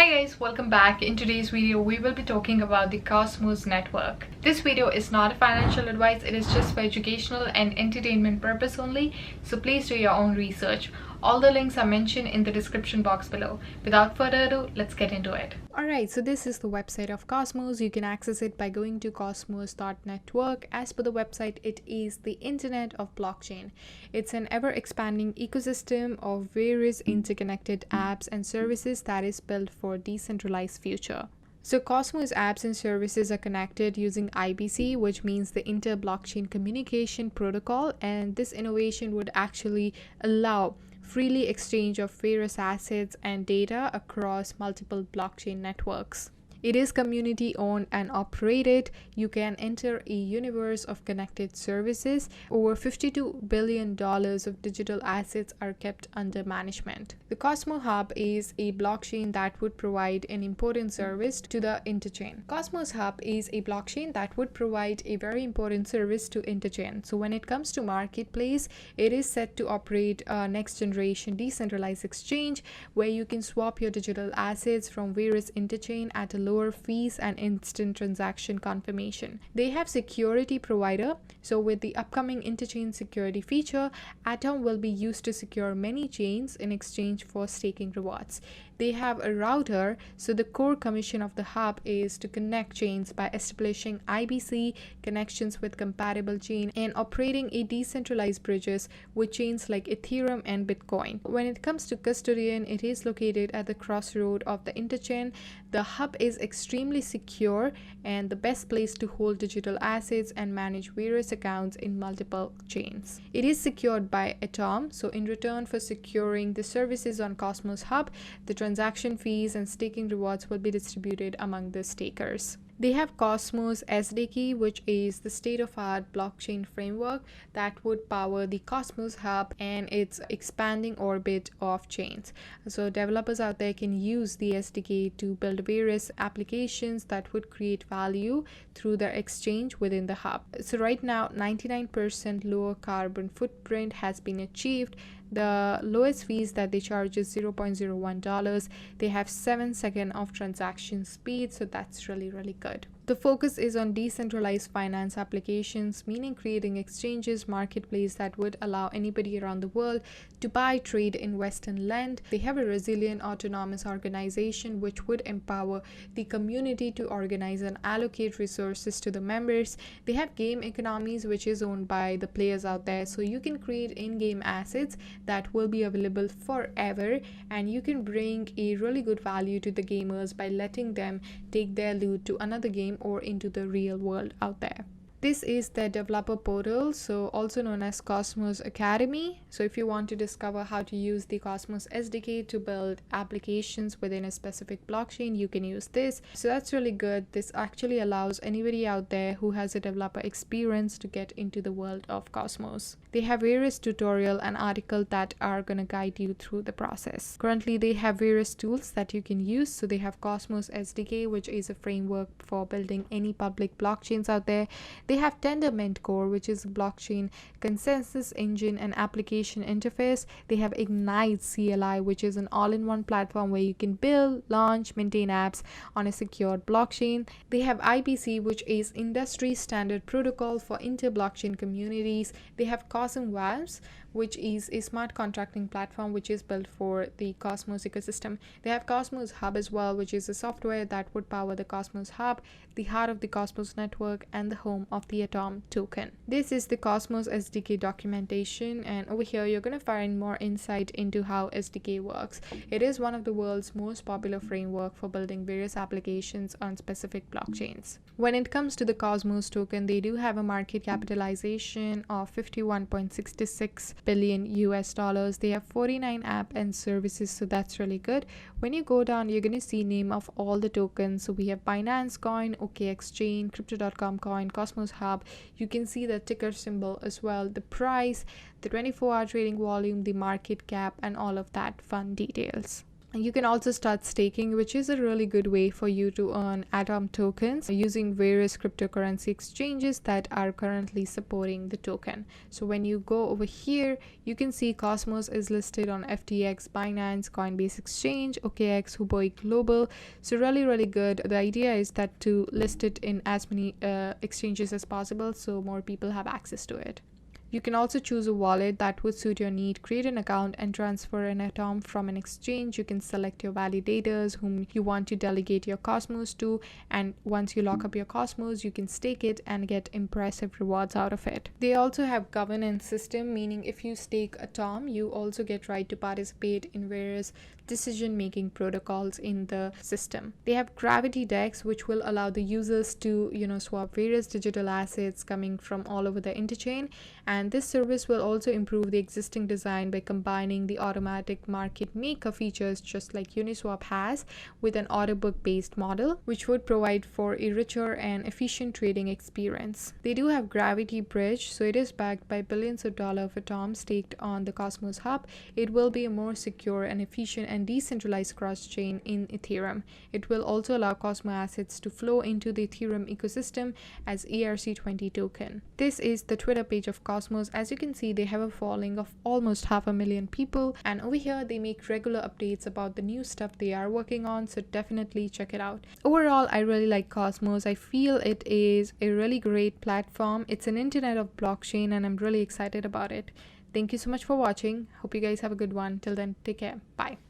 Hi guys, welcome back. In today's video, we will be talking about the Cosmos network. This video is not a financial advice, it is just for educational and entertainment purpose only, so please do your own research. All the links are mentioned in the description box below. Without further ado, let's get into it. Alright, so this is the website of Cosmos. You can access it by going to cosmos.network. As per the website, it is the internet of blockchain. It's an ever-expanding ecosystem of various interconnected apps and services that is built for a decentralized future. So Cosmos apps and services are connected using IBC, which means the Inter-Blockchain Communication Protocol, and this innovation would actually allow freely exchange of various assets and data across multiple blockchain networks. It is community owned and operated. You can enter a universe of connected services. Over $52 billion of digital assets are kept under management. The Cosmos Hub is a blockchain that would provide an important service to the interchain. Cosmos Hub is a blockchain that would provide a very important service to interchain. So when it comes to marketplace, it is set to operate a next generation decentralized exchange where you can swap your digital assets from various interchain at a lower fees and instant transaction confirmation. They have security provider, so with the upcoming interchain security feature, Atom will be used to secure many chains in exchange for staking rewards. They have a router, so the core commission of the hub is to connect chains by establishing IBC connections with compatible chain and operating a decentralized bridges with chains like Ethereum and Bitcoin. When it comes to custodian, it is located at the crossroad of the interchain. The hub is extremely secure and the best place to hold digital assets and manage various accounts in multiple chains. It is secured by Atom, so in return for securing the services on Cosmos Hub, the transaction fees and staking rewards will be distributed among the stakers. They have Cosmos SDK, which is the state-of-the-art blockchain framework that would power the Cosmos Hub and its expanding orbit of chains. So developers out there can use the SDK to build various applications that would create value through their exchange within the hub. So right now, 99% lower carbon footprint has been achieved. The lowest fees that they charge is $0.01. They have 7 seconds of transaction speed, so that's really good. The focus is on decentralized finance applications, meaning creating exchanges, marketplace that would allow anybody around the world to buy, trade, invest, and lend. They have a resilient autonomous organization which would empower the community to organize and allocate resources to the members. They have game economies, which is owned by the players out there, so you can create in-game assets that will be available forever, and you can bring a really good value to the gamers by letting them take their loot to another game or into the real world out there. This is their developer portal, so also known as Cosmos Academy. So if you want to discover how to use the Cosmos SDK to build applications within a specific blockchain, you can use this. So that's really good. This actually allows anybody out there who has a developer experience to get into the world of Cosmos. They have various tutorial and articles that are going to guide you through the process. Currently, they have various tools that you can use. So they have Cosmos SDK, which is a framework for building any public blockchains out there. They have Tendermint Core, which is a blockchain consensus engine and application interface. They have Ignite CLI, which is an all-in-one platform where you can build, launch, maintain apps on a secured blockchain. They have IBC, which is industry standard protocol for inter-blockchain communities. They have Cosmos, which is a smart contracting platform which is built for the Cosmos ecosystem. They have Cosmos Hub as well, which is a software that would power the Cosmos Hub, the heart of the Cosmos network, and the home of the Atom token. This is the Cosmos SDK documentation, and over here you're going to find more insight into how SDK works. It is one of the world's most popular framework for building various applications on specific blockchains. When it comes to the Cosmos token, they do have a market capitalization of 51.66 billion US dollars. They have 49 app and services, so that's really good. When you go down, you're going to see name of all the tokens. So we have Binance Coin, OKX Chain, Crypto.com Coin, Cosmos Hub. You can see the ticker symbol as well, the price, the 24-hour trading volume, the market cap, and all of that fun details. You can also start staking, which is a really good way for you to earn Atom tokens using various cryptocurrency exchanges that are currently supporting the token. So when you go over here, you can see Cosmos is listed on FTX, Binance, Coinbase Exchange, OKX, Huobi Global. So really good. The idea is that to list it in as many exchanges as possible so more people have access to it. You can also choose a wallet that would suit your need, create an account and transfer an Atom from an exchange. You can select your validators whom you want to delegate your Cosmos to, and once you lock up your Cosmos, you can stake it and get impressive rewards out of it. They also have governance system, meaning if you stake Atom, you also get right to participate in various decision-making protocols in the system. They have Gravity DEX, which will allow the users to, swap various digital assets coming from all over the interchain, and this service will also improve the existing design by combining the automatic market maker features just like Uniswap has with an order book based model, which would provide for a richer and efficient trading experience. They do have Gravity Bridge, so it is backed by billions of dollars of Atom staked on the Cosmos hub. It will be a more secure and efficient and decentralized cross-chain in Ethereum. It will also allow Cosmos assets to flow into the Ethereum ecosystem as ERC20 token. This is the Twitter page of Cosmos. As you can see, they have a following of almost 500,000 people, and over here they make regular updates about the new stuff they are working on, so definitely check it out. Overall, I really like Cosmos. I feel it is a really great platform. It's an internet of blockchain and I'm really excited about it. Thank you so much for watching. Hope you guys have a good one. Till then, take care. Bye.